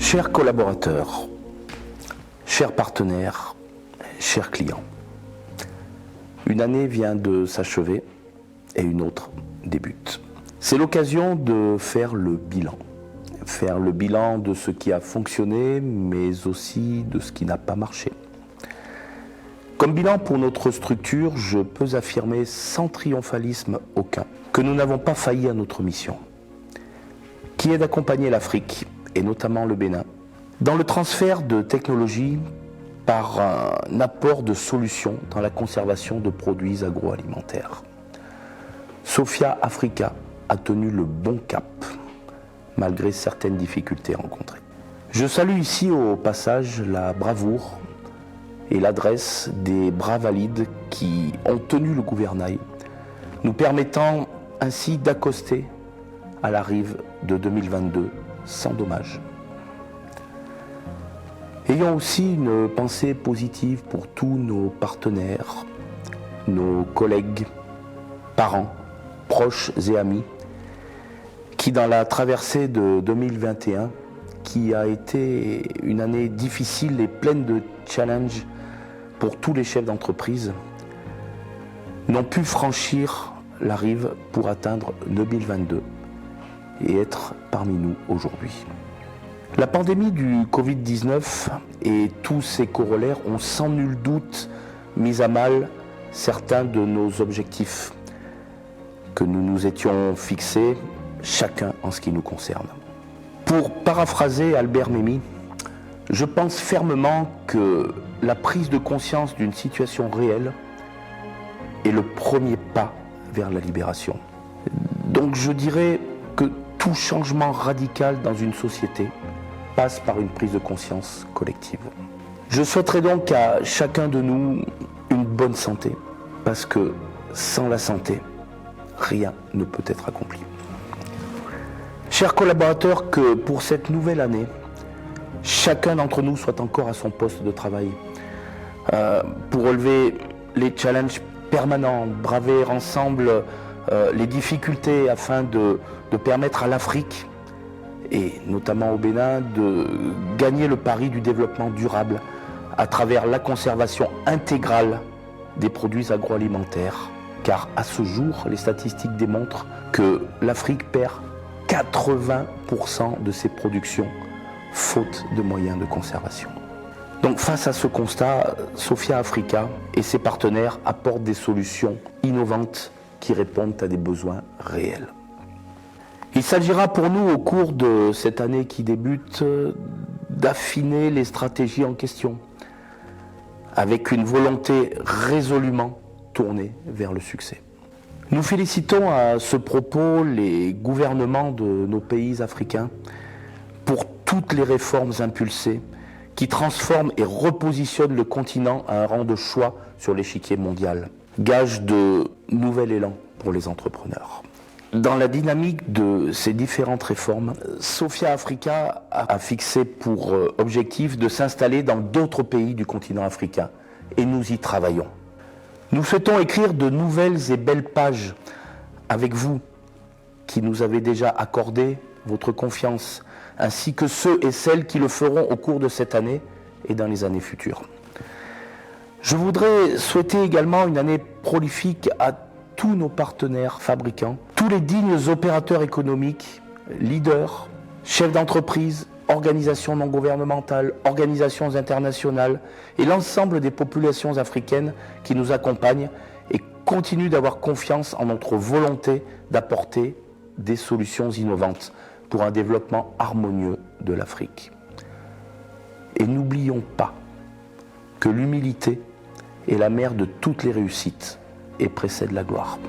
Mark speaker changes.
Speaker 1: Chers collaborateurs, chers partenaires, chers clients, une année vient de s'achever et une autre débute. C'est l'occasion de faire le bilan de ce qui a fonctionné, mais aussi de ce qui n'a pas marché. Comme bilan pour notre structure, je peux affirmer sans triomphalisme aucun que nous n'avons pas failli à notre mission, qui est d'accompagner l'Afrique, et notamment le Bénin, dans le transfert de technologies par un apport de solutions dans la conservation de produits agroalimentaires. Sophia Africa a tenu le bon cap, malgré certaines difficultés rencontrées. Je salue ici au passage la bravoure et l'adresse des bras valides qui ont tenu le gouvernail, nous permettant ainsi d'accoster à la rive de 2022 sans dommage. Ayons aussi une pensée positive pour tous nos partenaires, nos collègues, parents, proches et amis, qui dans la traversée de 2021, qui a été une année difficile et pleine de challenges pour tous les chefs d'entreprise, n'ont pu franchir la rive pour atteindre 2022 et être parmi nous aujourd'hui. La pandémie du Covid-19 et tous ses corollaires ont sans nul doute mis à mal certains de nos objectifs que nous nous étions fixés, chacun en ce qui nous concerne. Pour paraphraser Albert Memmi, je pense fermement que la prise de conscience d'une situation réelle est le premier pas vers la libération. Donc je dirais que tout changement radical dans une société passe par une prise de conscience collective. Je souhaiterais donc à chacun de nous une bonne santé, parce que sans la santé, rien ne peut être accompli. Chers collaborateurs, que pour cette nouvelle année, chacun d'entre nous soit encore à son poste de travail pour relever les challenges permanents, braver ensemble les difficultés afin de permettre à l'Afrique, et notamment au Bénin, de gagner le pari du développement durable à travers la conservation intégrale des produits agroalimentaires. Car à ce jour, les statistiques démontrent que l'Afrique perd 80% de ses productions, faute de moyens de conservation. Donc face à ce constat, Sophia Africa et ses partenaires apportent des solutions innovantes qui répondent à des besoins réels. Il s'agira pour nous, au cours de cette année qui débute, d'affiner les stratégies en question, avec une volonté résolument tournée vers le succès. Nous félicitons à ce propos les gouvernements de nos pays africains pour toutes les réformes impulsées qui transforment et repositionnent le continent à un rang de choix sur l'échiquier mondial, gage de nouvel élan pour les entrepreneurs. Dans la dynamique de ces différentes réformes, Sophia Africa a fixé pour objectif de s'installer dans d'autres pays du continent africain, et nous y travaillons. Nous souhaitons écrire de nouvelles et belles pages avec vous, qui nous avez déjà accordé votre confiance, ainsi que ceux et celles qui le feront au cours de cette année et dans les années futures. Je voudrais souhaiter également une année prolifique à tous nos partenaires fabricants, tous les dignes opérateurs économiques, leaders, chefs d'entreprise, organisations non gouvernementales, organisations internationales et l'ensemble des populations africaines qui nous accompagnent et continuent d'avoir confiance en notre volonté d'apporter des solutions innovantes pour un développement harmonieux de l'Afrique. Et n'oublions pas que l'humilité est la mère de toutes les réussites et précède la gloire.